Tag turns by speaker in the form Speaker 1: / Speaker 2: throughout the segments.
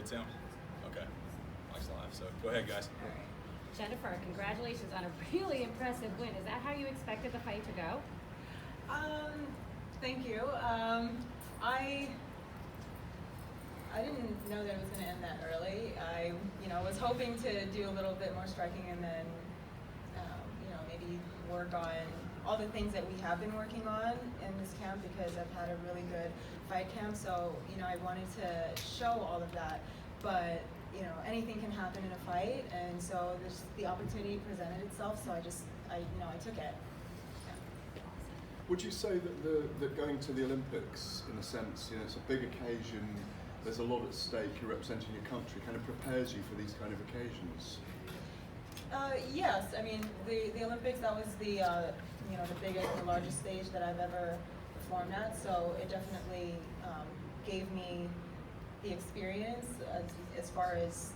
Speaker 1: it, Sam? Okay. Watch live. So go ahead, guys.
Speaker 2: All right. Jennifer, congratulations on a really impressive win. Is that how you expected the fight to go?
Speaker 3: Thank you. I didn't know that it was going to end that early. I, was hoping to do a little bit more striking and then, maybe work on all the things that we have been working on in this camp because I've had a really good fight camp. So, I wanted to show all of that, but anything can happen in a fight, and so the opportunity presented itself. So I took it.
Speaker 4: Would you say that going to the Olympics, in a sense, it's a big occasion, there's a lot at stake, you're representing your country, kind of prepares you for these kind of occasions?
Speaker 3: Yes, I mean, the Olympics, that was the biggest and the largest stage that I've ever performed at, so it definitely gave me the experience as far as,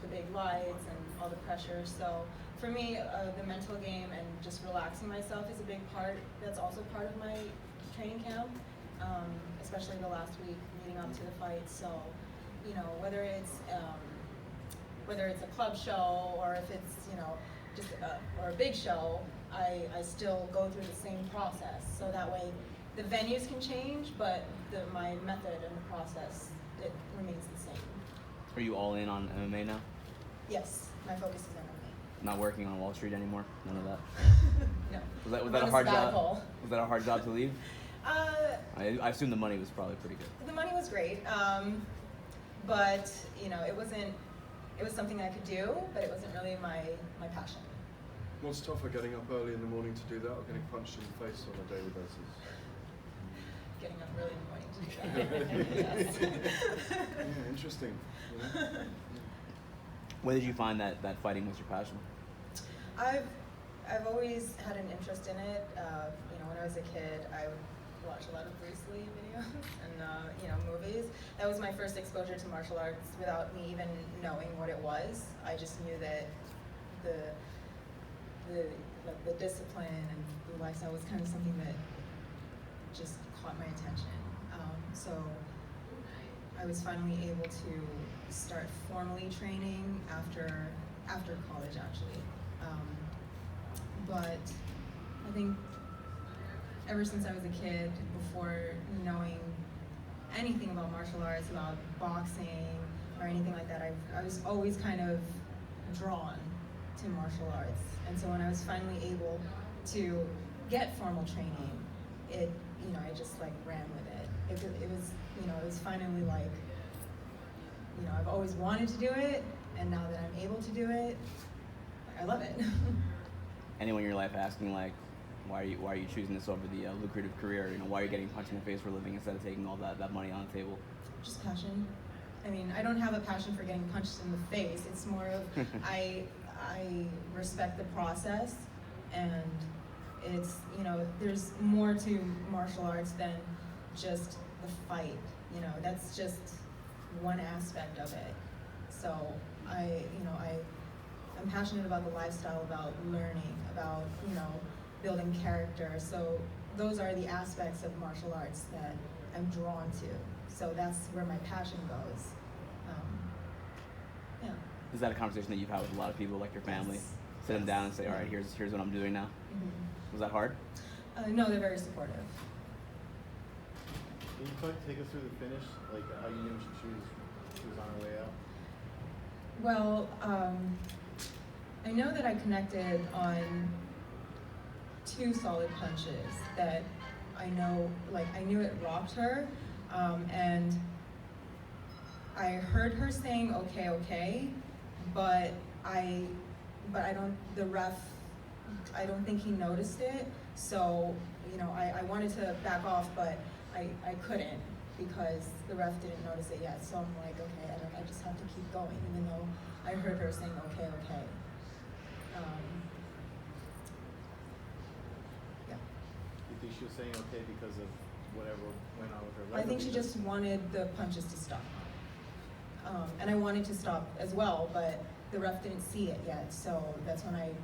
Speaker 3: the big lights and all the pressure. So for me, the mental game and just relaxing myself is a big part. That's also part of my training camp, especially the last week leading up to the fight. So, whether it's a club show or if it's, just or a big show, I still go through the same process. So that way the venues can change, but my method and the process, it remains the same.
Speaker 5: Are you all in on MMA now?
Speaker 3: Yes, my focus is MMA.
Speaker 5: Not working on Wall Street anymore? None of that?
Speaker 3: No.
Speaker 5: Was that a hard job? Was that a hard job to leave? I assume the money was probably pretty good.
Speaker 3: The money was great, but it was something I could do, but it wasn't really my passion.
Speaker 4: What's tougher, getting up early in the morning to do that or getting punched in the face on a daily basis?
Speaker 3: Getting up early in the morning to do that.
Speaker 4: Yeah, interesting.
Speaker 5: When did you find that fighting was your passion?
Speaker 3: I've always had an interest in it. When I was a kid, I would watch a lot of Bruce Lee videos and movies. That was my first exposure to martial arts without me even knowing what it was. I just knew that the discipline and the lifestyle was kind of something that just caught my attention. So I was finally able to start formally training after college, actually. But I think ever since I was a kid, before knowing anything about martial arts, about boxing or anything like that, I was always kind of drawn to martial arts. And so when I was finally able to get formal training, I just ran with it. It was finally I've always wanted to do it, and now that I'm able to do it, I love it.
Speaker 5: Anyone in your life asking why are you choosing this over the lucrative career? Why are you getting punched in the face for a living instead of taking all that money on the table?
Speaker 3: Just passion. I mean, I don't have a passion for getting punched in the face. It's more of I respect the process, and it's there's more to martial arts than just the fight. That's just one aspect of it. So I'm passionate about the lifestyle, about learning, about building character. So those are the aspects of martial arts that I'm drawn to. So that's where my passion goes. Yeah.
Speaker 5: Is that a conversation that you've had with a lot of people, like your family?
Speaker 3: Yes.
Speaker 5: Sit them down and say, all right, here's what I'm doing now.
Speaker 3: Mm-hmm.
Speaker 5: Was that hard?
Speaker 3: No, they're very supportive.
Speaker 6: Can you take us through the finish, like how you knew she was on her way out?
Speaker 3: Well, I know that I connected on 2 solid punches that I knew it rocked her, and I heard her saying okay, but the ref, I don't think he noticed it, so I wanted to back off, but I couldn't because the ref didn't notice it yet. So I'm like, okay, I just have to keep going, even though I heard her saying okay. Yeah.
Speaker 6: You think she was saying okay because of whatever went on with her
Speaker 3: I
Speaker 6: leg?
Speaker 3: think she just wanted the punches to stop. And I wanted to stop as well, but the ref didn't see it yet. So that's when I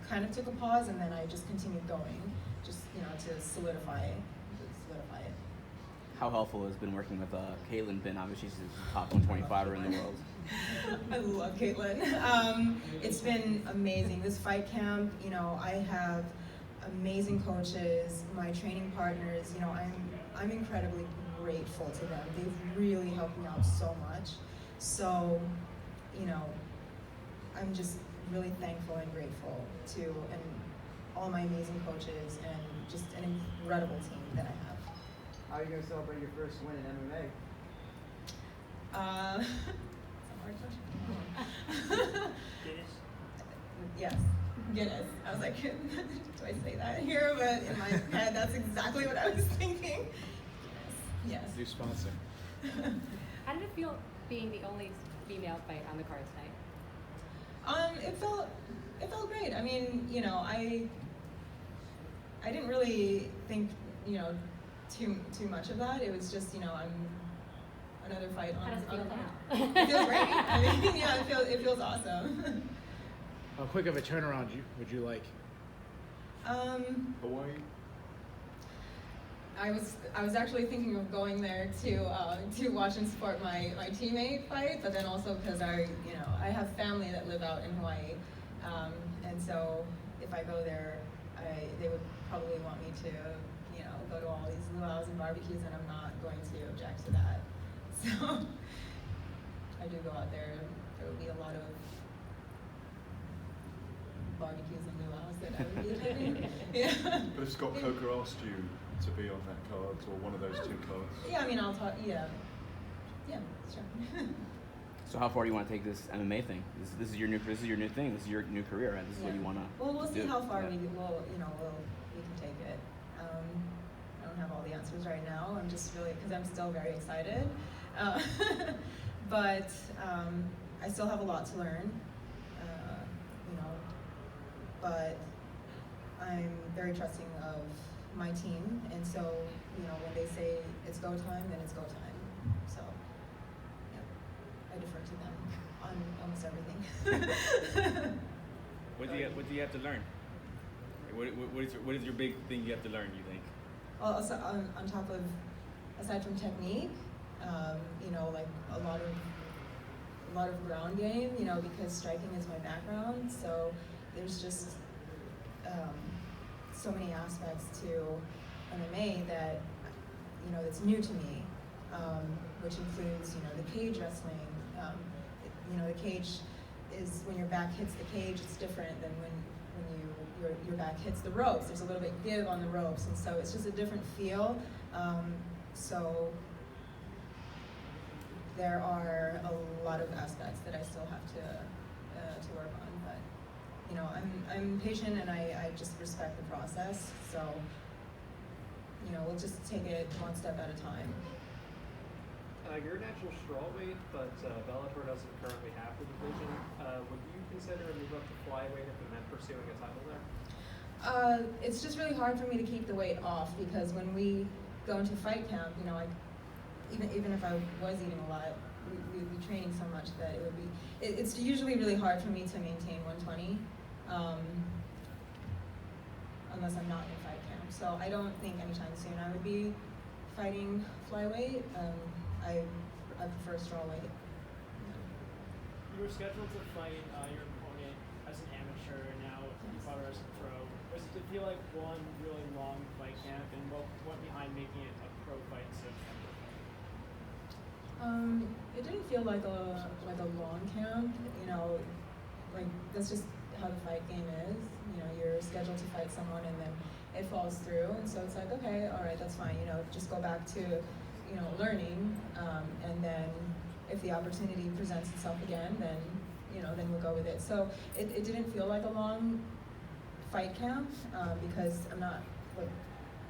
Speaker 3: kind of took a pause, and then I just continued going, just to solidify it.
Speaker 5: how helpful has been working with Caitlin been? Obviously, she's the top 125er in the world.
Speaker 3: I love Caitlin. It's been amazing. This fight camp, you know, I have amazing coaches, my training partners. You know, I'm incredibly grateful to them. They've really helped me out so much. So, you know, I'm just really thankful and grateful to and all my amazing coaches and just an incredible team that I have.
Speaker 7: How are you going to celebrate your first win in MMA?
Speaker 3: That's a hard question. Yes, Guinness. I was like, do I say that here? But in my head, that's exactly what I was thinking. Yes.
Speaker 1: New sponsor.
Speaker 2: How did it feel being the only female fight on the card tonight?
Speaker 3: It felt great. I mean, you know, I didn't really think, you know, too much of that. It was just, you know, I'm another fight on.
Speaker 2: How does it feel
Speaker 3: on
Speaker 2: now?
Speaker 3: It feels great. I mean, yeah, it feels awesome.
Speaker 8: How quick of a turnaround would you like?
Speaker 4: Hawaii?
Speaker 3: I was actually thinking of going there to watch and support my teammate fight, but then also because I have family that live out in Hawaii, and so if I go there, they would probably want me to, you know, go to all these luau's and barbecues, and I'm not going to object to that. So I do go out there. There will be a lot of barbecues and luau's that I would be attending. Yeah.
Speaker 4: But if Scott Coker asked you to be on that card or one of those two cards?
Speaker 3: Yeah, I mean, I'll talk. Yeah, sure.
Speaker 5: So how far do you want to take this MMA thing? This is your new thing. This is your new career, right? This is what you want to.
Speaker 3: Well, we'll see how far
Speaker 5: yeah.
Speaker 3: we can take it. I don't have all the answers right now. I'm just really because I'm still very excited, but I still have a lot to learn. You know, but I'm very trusting of my team, and so you know when they say it's go time, then it's go time. So yeah, I defer to them on almost everything.
Speaker 1: What do you have to learn? What is your big thing you have to learn? You think?
Speaker 3: Well, also on top of aside from technique, you know, like a lot of ground game. You know, because striking is my background, so there's just so many aspects to MMA that, you know, that's new to me, which includes, you know, the cage wrestling. You know, the cage is when your back hits the cage, it's different than when your back hits the ropes. There's a little bit give on the ropes, and so it's just a different feel. So there are a lot of aspects that I still have to work on, but you know, I'm patient and I just respect the process. So, you know, we'll just take it one step at a time.
Speaker 9: You're a natural strawweight, but Bellator doesn't currently have the division. Would you consider a move up to flyweight if it meant pursuing a title there?
Speaker 3: It's just really hard for me to keep the weight off because when we go into fight camp, you know, even if I was eating a lot, we'd be training so much that it would be. It's usually really hard for me to maintain 120. Unless I'm not in fight camp. So I don't think anytime soon I would be fighting flyweight. I prefer strawweight.
Speaker 10: You were scheduled to fight your opponent as an amateur, and now you fought her as a pro. Did it feel like one really long fight camp, and what went behind making it a pro fight instead of amateur fight?
Speaker 3: It didn't feel like a long camp. You know, like that's just how the fight game is. You know, you're scheduled to fight someone and then it falls through, and so it's like, okay, all right, that's fine. You know, just go back to, you know, learning, and then if the opportunity presents itself again, then, you know, then we'll go with it. So it didn't feel like a long fight camp because I'm not like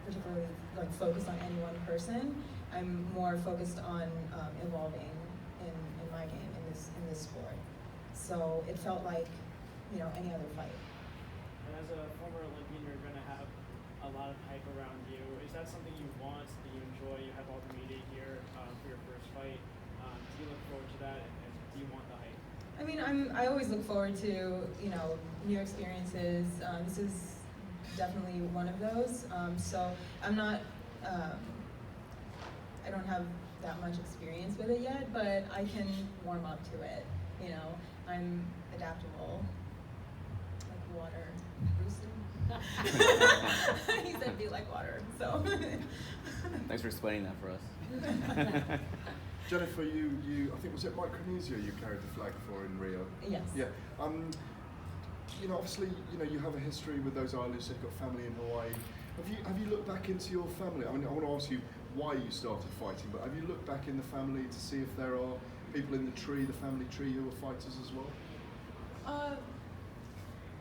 Speaker 3: particularly like focused on any one person. I'm more focused on evolving in my game in this sport. So it felt like, you know, any other fight.
Speaker 10: And as a former Olympian, you're going to have a lot of hype around you. Is that something you want, that you enjoy? You have all the media here for your first fight. Do you look forward to that, and do you want the hype?
Speaker 3: I mean, I always look forward to, you know, new experiences. This is definitely one of those. So I'm not. I don't have that much experience with it yet, but I can warm up to it. You know, I'm adaptable, like water. He said be like water, so.
Speaker 5: Thanks for explaining that for us.
Speaker 4: Jennifer, you, I think, was it Micronesia you carried the flag for in Rio?
Speaker 3: Yes.
Speaker 4: Yeah. You know, obviously, you know, you have a history with those islands. You've got family in Hawaii. Have you looked back into your family? I mean, I want to ask you why you started fighting, but have you looked back in the family to see if there are people in the family tree, who are fighters as well?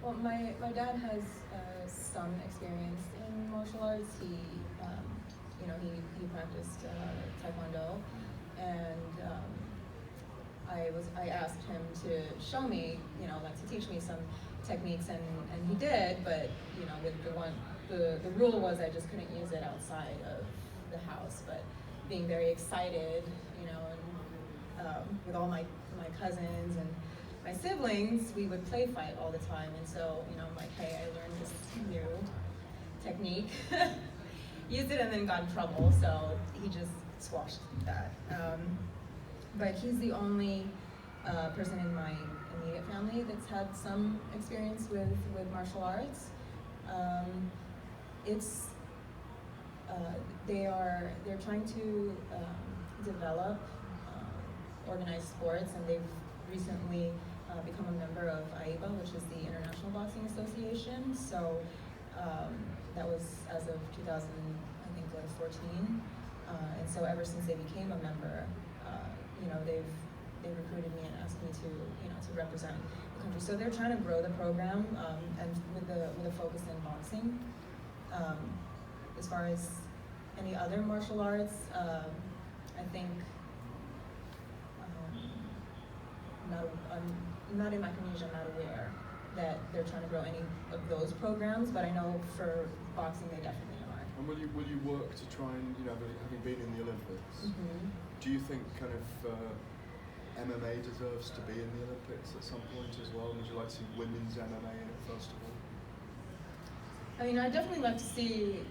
Speaker 3: Well, my dad has some experience in martial arts. He, you know, he practiced Taekwondo, and I asked him to show me, you know, like to teach me some techniques, and he did. But you know, the rule was I just couldn't use it outside of the house. But being very excited, you know, and with all my cousins and my siblings, we would play fight all the time, and so, you know, I'm like, hey, I learned this new technique, used it, and then got in trouble, so he just squashed that. But he's the only person in my immediate family that's had some experience with martial arts. They're trying to develop organized sports, and they've recently become a member of AIBA, which is the International Boxing Association. So that was as of 2014. And so ever since they became a member, you know, they recruited me and asked me to, you know, to represent the country. So they're trying to grow the program, and with a focus in boxing. As far as any other martial arts, I think I'm not in Micronesia, I'm not aware that they're trying to grow any of those programs, but I know for boxing they definitely are.
Speaker 4: And will you work to try and, you know, having been in the Olympics, do you think kind of MMA deserves to be in the Olympics at some point as well? Would you like to see women's MMA in it first of all?
Speaker 3: I mean, I'd definitely like to see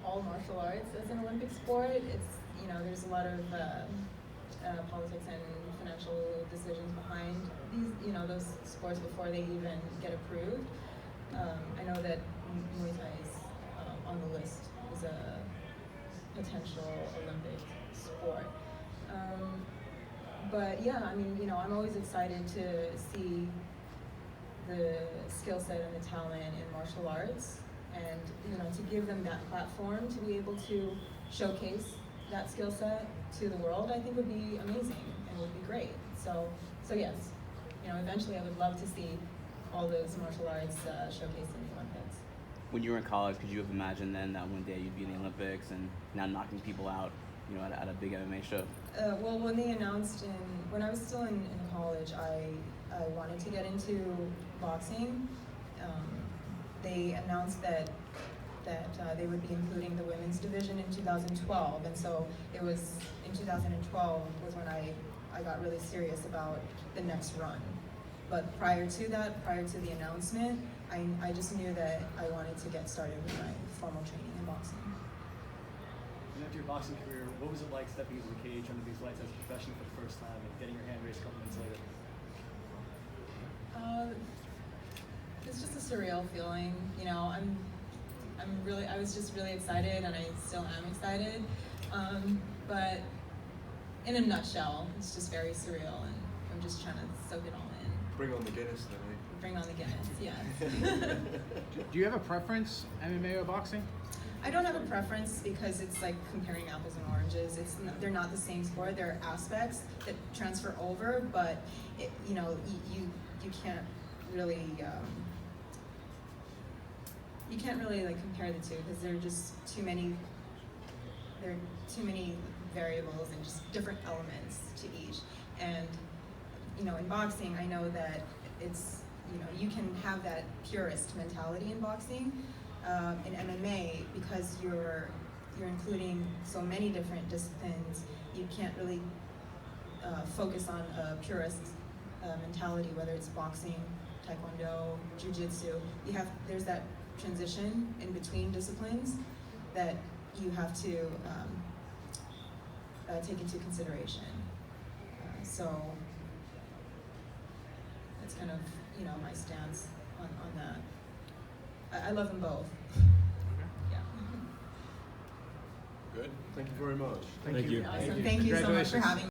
Speaker 3: all martial arts as an Olympic sport. It's, you know, there's a lot of politics and financial decisions behind these, you know, those sports before they even get approved. I know that Muay Thai is on the list as a potential Olympic sport. But yeah, I mean, you know, I'm always excited to see the skill set and the talent in martial arts, and, you know, to give them that platform to be able to showcase that skill set to the world, I think would be amazing and would be great. So yes, you know, eventually I would love to see all those martial arts showcased in the Olympics.
Speaker 5: When you were in college, could you have imagined then that one day you'd be in the Olympics and now knocking people out, you know, at a big MMA show?
Speaker 3: Well, when they announced when I was still in college, I wanted to get into boxing. They announced that they would be including the women's division in 2012, and so it was in 2012 was when I got really serious about the next run. But prior to that, prior to the announcement, I just knew that I wanted to get started with my formal training in boxing.
Speaker 11: And after your boxing career, what was it like stepping into the cage under these lights as a professional for the first time and getting your hand raised a couple minutes later?
Speaker 3: It's just a surreal feeling, you know. I was just really excited, and I still am excited. But in a nutshell, it's just very surreal, and I'm just trying to soak it all in.
Speaker 4: Bring on the Guinness then, eh?
Speaker 3: Bring on the Guinness, yes.
Speaker 8: Do you have a preference, MMA or boxing?
Speaker 3: I don't have a preference because it's like comparing apples and oranges. They're not the same sport. There are aspects that transfer over, but you know, you can't really like compare the two because there are just too many variables and just different elements to each. And you know, in boxing, I know that it's, you know, you can have that purist mentality in boxing. In MMA, because you're including so many different disciplines, you can't really focus on a purist mentality, whether it's boxing, taekwondo, jiu-jitsu. There's that transition in between disciplines that you have to take into consideration. So that's kind of, you know, my stance on that. I love them both. Yeah.
Speaker 4: Good. Thank you very much.
Speaker 1: Thank you.
Speaker 3: Awesome. Thank you so much for having me.